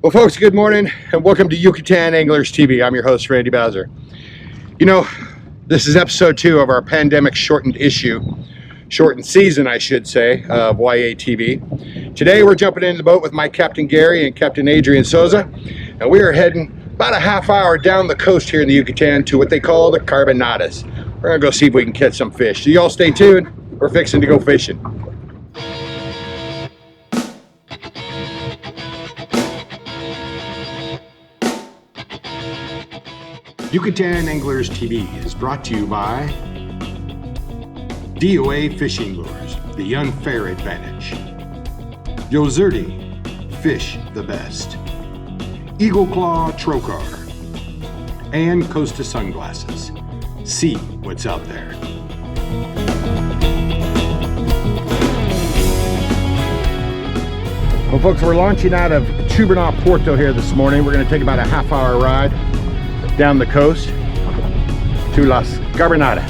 Well, folks, good morning and welcome to Yucatan Anglers TV. I'm your host, Randy Bowser. You know, this is episode 2 of our pandemic shortened season, I should say, of YATV. Today, we're jumping into the boat with my Captain Gary and Captain Adrian Souza, and we are heading about a half hour down the coast here in the Yucatan to what they call the Carbonadas. We're gonna go see if we can catch some fish. So y'all stay tuned. We're fixing to go fishing. Yucatan Anglers TV is brought to you by DOA Fishing Lures, the unfair advantage. Yozerti, fish the best. Eagle Claw Trocar, and Costa Sunglasses. See what's out there. Well, folks, we're launching out of Chubernal, Puerto here this morning. We're going to take about a half-hour ride down the coast to Las Carbonadas.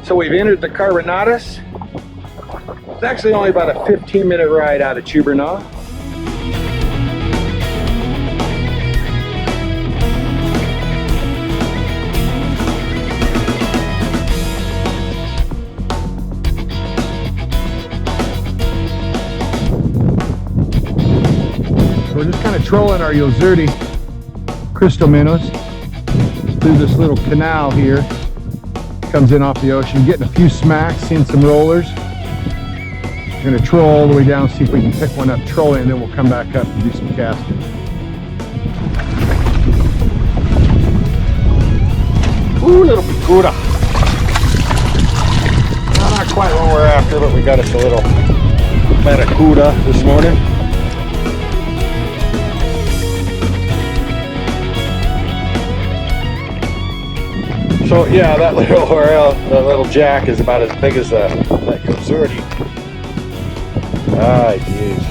So we've entered the Carbonadas. It's actually only about a 15-minute ride out of Chubernal. We're just kind of trolling our Yozerti crystal minnows through this little canal here. Comes in off the ocean, getting a few smacks, seeing some rollers. We're going to troll all the way down, see if we can pick one up trolling, and then we'll come back up and do some casting. Ooh, little picuda. Not quite what we're after, but we got us a little barracuda this morning. So yeah, that little jack is about as big as that Yozerti. Ah, jeez.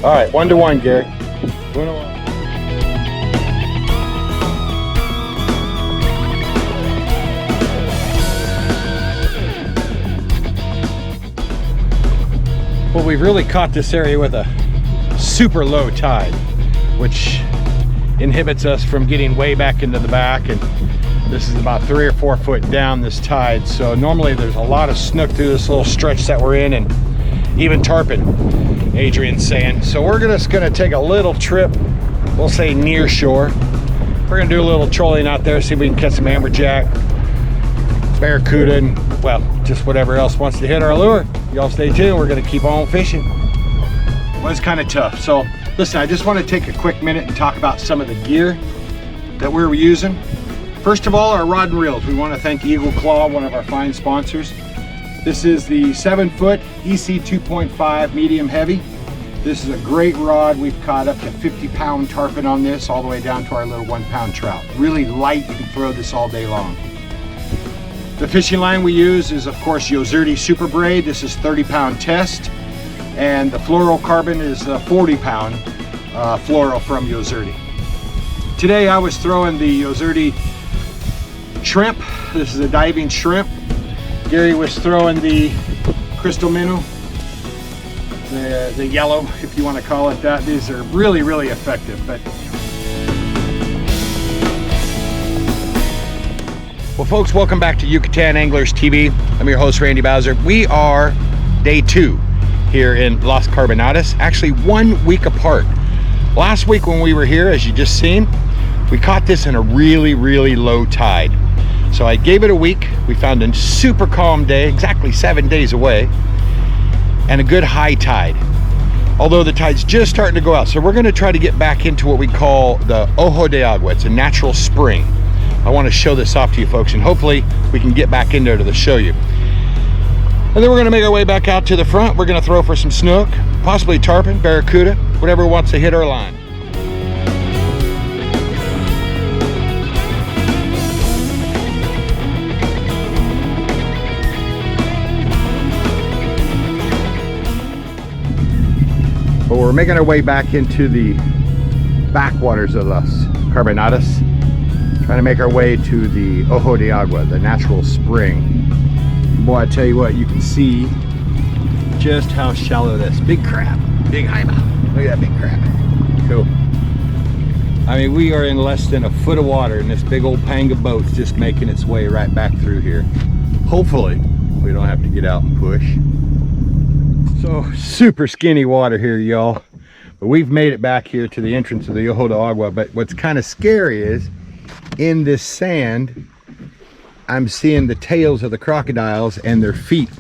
All right, 1-to-1, Gary. 1-to-1. Well, we've really caught this area with a super low tide, which inhibits us from getting way back into the back, and this is about 3 or 4 foot down this tide, so normally there's a lot of snook through this little stretch that we're in, and even tarpon, Adrian's saying. So we're just gonna take a little trip, we'll say near shore. We're gonna do a little trolling out there, see if we can catch some amberjack, barracuda, and well, just whatever else wants to hit our lure. Y'all stay tuned, we're gonna keep on fishing. It was kind of tough. So listen, I just want to take a quick minute and talk about some of the gear that we're using. First of all, our rod and reels. We want to thank Eagle Claw, one of our fine sponsors. This is the 7-foot EC 2.5 medium heavy. This is a great rod. We've caught up to 50-pound tarpon on this, all the way down to our little 1-pound trout. Really light, you can throw this all day long. The fishing line we use is, of course, Yozerti Super Braid. This is 30-pound test. And the fluorocarbon is a 40-pound fluoro from Yozerti. Today I was throwing the Yozerti shrimp. This is a diving shrimp. Gary was throwing the crystal minnow, the yellow, if you want to call it that. These are really, really effective. But well, folks, welcome back to Yucatan Anglers TV. I'm your host, Randy Bowser. We are day 2 here in Las Carbonadas, actually 1 week apart. Last week when we were here, as you just seen, we caught this in a really, really low tide. So I gave it a week. We found a super calm day, exactly 7 days away, and a good high tide. Although the tide's just starting to go out. So we're gonna try to get back into what we call the Ojo de Agua. It's a natural spring. I wanna show this off to you folks, and hopefully we can get back in there to show you. And then we're gonna make our way back out to the front. We're gonna throw for some snook, possibly tarpon, barracuda, whatever wants to hit our line. But we're making our way back into the backwaters of Las Carbonadas, trying to make our way to the Ojo de Agua, the natural spring. Boy, I tell you what, you can see just how shallow this. Big crab, big eyeball. Look at that big crab. Cool. I mean, we are in less than a foot of water, and this big old panga boat's just making its way right back through here. Hopefully, we don't have to get out and push. So, super skinny water here, y'all. But we've made it back here to the entrance of the Ojo de Agua. But what's kind of scary is, in this sand, I'm seeing the tails of the crocodiles and their feet.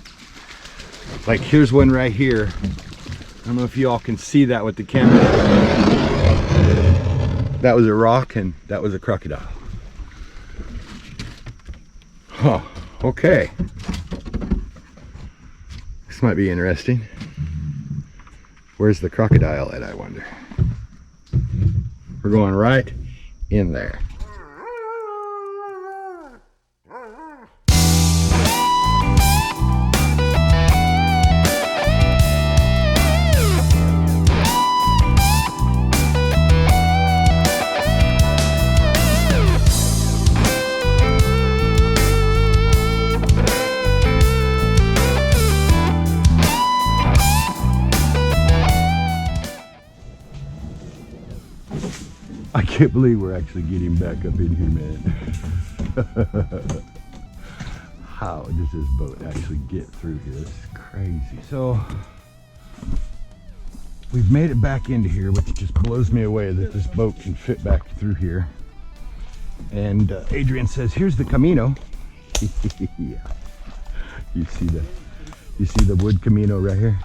Like, here's one right here. I don't know if y'all can see that with the camera. That was a rock and that was a crocodile. Huh, okay. This might be interesting. Where's the crocodile at, I wonder? We're going right in there. I can't believe we're actually getting back up in here, man. How does this boat actually get through here? This is crazy. So, we've made it back into here, which just blows me away that this boat can fit back through here. And Adrian says, here's the Camino. Yeah. You see the wood Camino right here?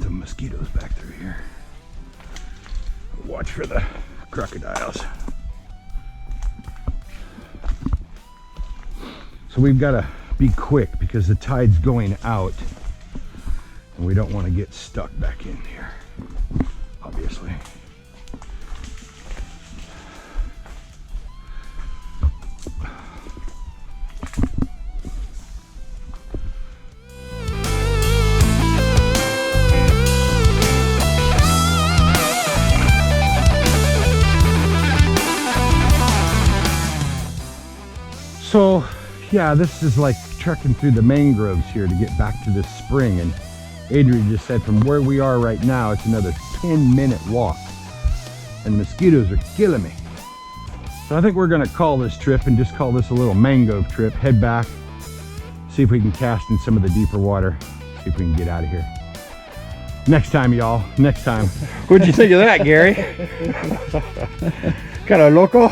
Mosquitoes back through here. Watch for the crocodiles. So we've got to be quick because the tide's going out and we don't want to get stuck back in here, obviously. So, yeah, this is like trekking through the mangroves here to get back to this spring. And Adrian just said from where we are right now, it's another 10-minute walk. And mosquitoes are killing me. So I think we're gonna call this trip and just call this a little mangrove trip. Head back, see if we can cast in some of the deeper water, see if we can get out of here. Next time, y'all, next time. What'd you think of that, Gary? Kind of loco?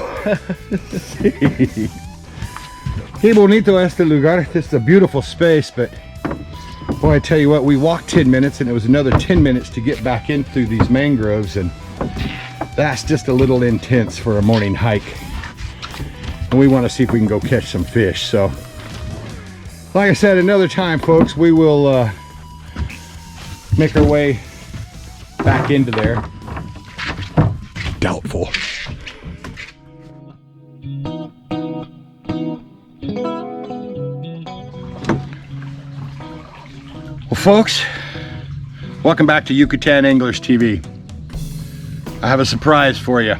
Qué bonito este lugar. This is a beautiful space, but boy, I tell you what, we walked 10 minutes and it was another 10 minutes to get back in through these mangroves, and that's just a little intense for a morning hike. And we want to see if we can go catch some fish. So, like I said, another time, folks, we will make our way back into there. Doubtful. Folks, welcome back to Yucatan Anglers TV. I have a surprise for you.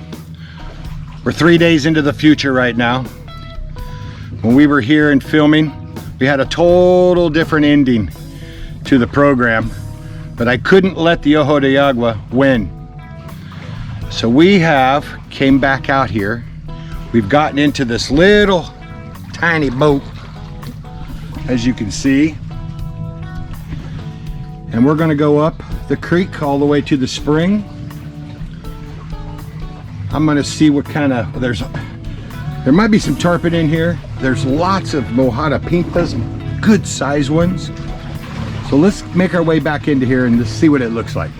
We're 3 days into the future right now. When we were here and filming, we had a total different ending to the program, but I couldn't let the Ojo de Agua win. So we came back out here. We've gotten into this little tiny boat, as you can see. And we're gonna go up the creek all the way to the spring. I'm gonna see what kind of, there might be some tarpon in here. There's lots of mojada pintas, good size ones. So let's make our way back into here and just see what it looks like.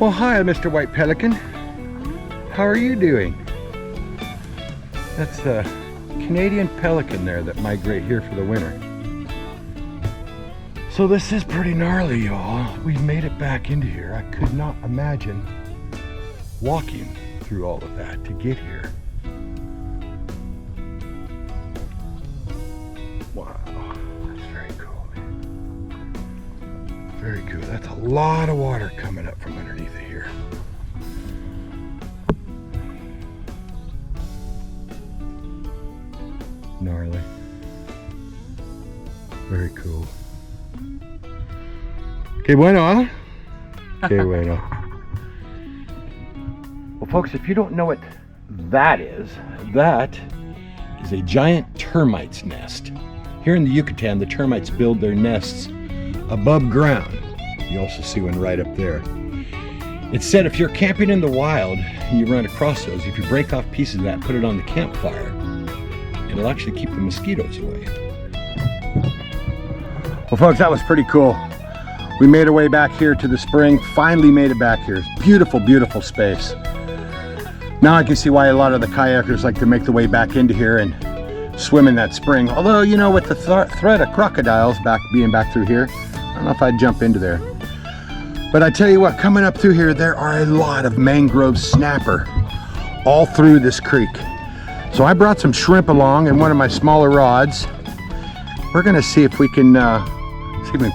Well, hi, Mr. White Pelican. How are you doing? That's a Canadian pelican there that migrate here for the winter. So this is pretty gnarly, y'all. We've made it back into here. I could not imagine walking through all of that to get here. Wow, that's very cool, man. Very cool. That's a lot of water coming up from underneath it here. Gnarly. Very cool. Que bueno, huh? Que bueno. Well, folks, if you don't know what that is a giant termite's nest. Here in the Yucatan, the termites build their nests above ground. You also see one right up there. It's said if you're camping in the wild and you run across those, if you break off pieces of that, put it on the campfire, it'll actually keep the mosquitoes away. Well, folks, that was pretty cool. We made our way back here to the spring, finally made it back here. It's beautiful, beautiful space. Now I can see why a lot of the kayakers like to make the way back into here and swim in that spring. Although, you know, with the threat of crocodiles being back through here, I don't know if I'd jump into there. But I tell you what, coming up through here, there are a lot of mangrove snapper all through this creek. So I brought some shrimp along and one of my smaller rods. We're gonna see if we can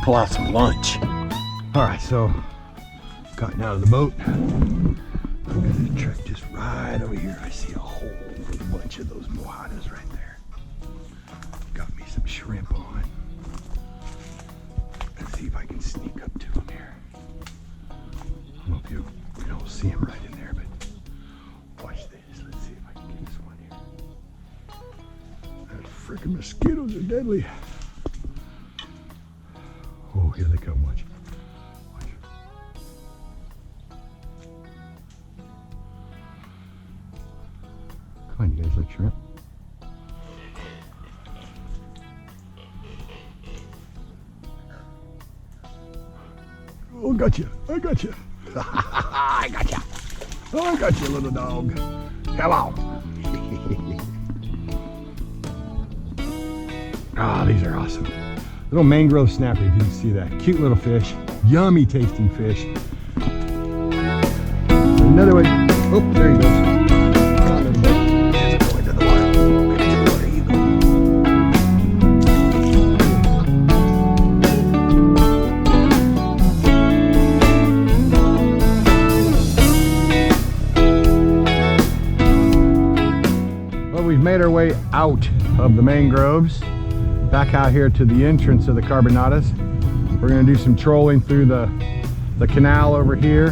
pull out some lunch. All right, so gotten out of the boat. I'm gonna trek just right over here. I see a whole bunch of those mojadas right there. Got me some shrimp on. Let's see if I can sneak up to them here. I don't know if you don't see them right in there, but watch this. Let's see if I can get this one here. Those freaking mosquitoes are deadly. Oh, here they come, watch. Watch. Come on, you guys, like shrimp. Oh, gotcha. I gotcha. I gotcha. Oh, I got you, little dog. Hello. Ah, these are awesome. Little mangrove snapper, if you can see that. Cute little fish. Yummy tasting fish. Another one. Oh, there he goes. Come on, little boy. Let's go into the water. There you go. Well, we've made our way out of the mangroves. Back out here to the entrance of the Carbonadas. We're going to do some trolling through the canal over here,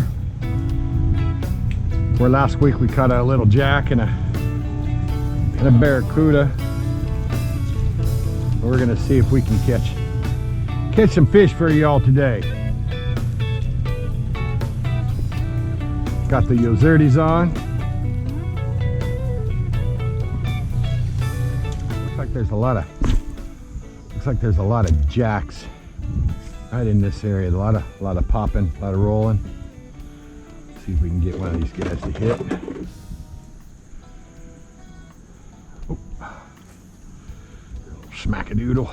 where last week we caught a little jack and a barracuda. We're going to see if we can catch some fish for y'all today. Got the Yozerdes on. Looks like there's a lot of jacks right in this area. A lot of popping, a lot of rolling. Let's see if we can get one of these guys to hit. Oh, little smack-a-doodle.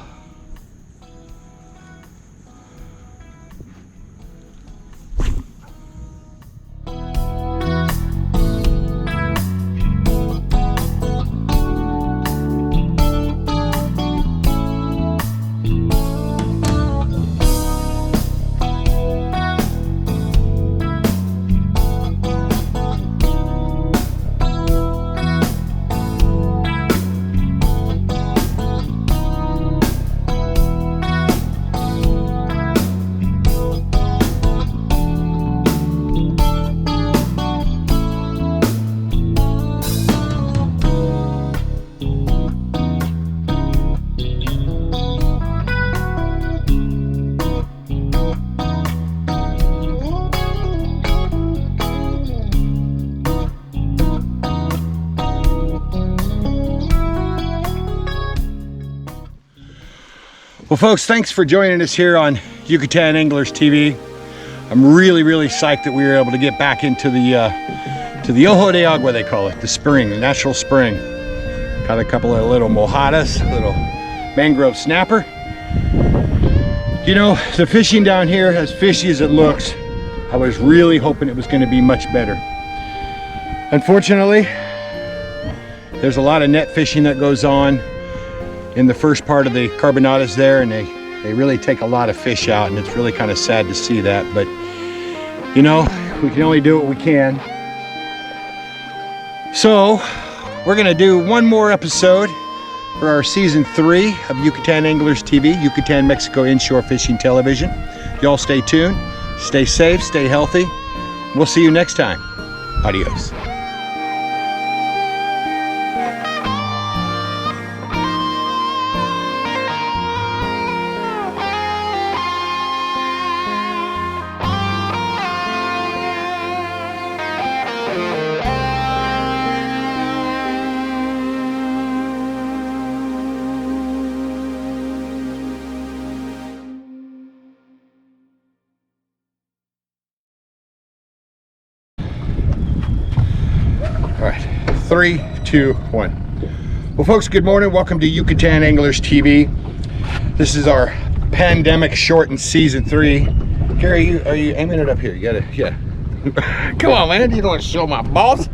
Well, folks, thanks for joining us here on Yucatan Anglers TV. I'm really psyched that we were able to get back into the Ojo de Agua, they call it, the spring, the natural spring. Got a couple of little mojadas, little mangrove snapper. You know, the fishing down here, as fishy as it looks, I was really hoping it was going to be much better. Unfortunately, there's a lot of net fishing that goes on in the first part of the carbonadas there, and they really take a lot of fish out, and it's really kind of sad to see that. But you know, we can only do what we can. So we're gonna do one more episode for our season 3 of Yucatan Anglers TV, Yucatan, Mexico Inshore Fishing Television. Y'all stay tuned, stay safe, stay healthy. We'll see you next time. Adios. All right, 3, 2, 1. Well, folks, good morning. Welcome to Yucatan Anglers TV. This is our pandemic shortened season 3. Gary, are you aiming it up here? You gotta, yeah. Come on, man. You don't want to show my balls.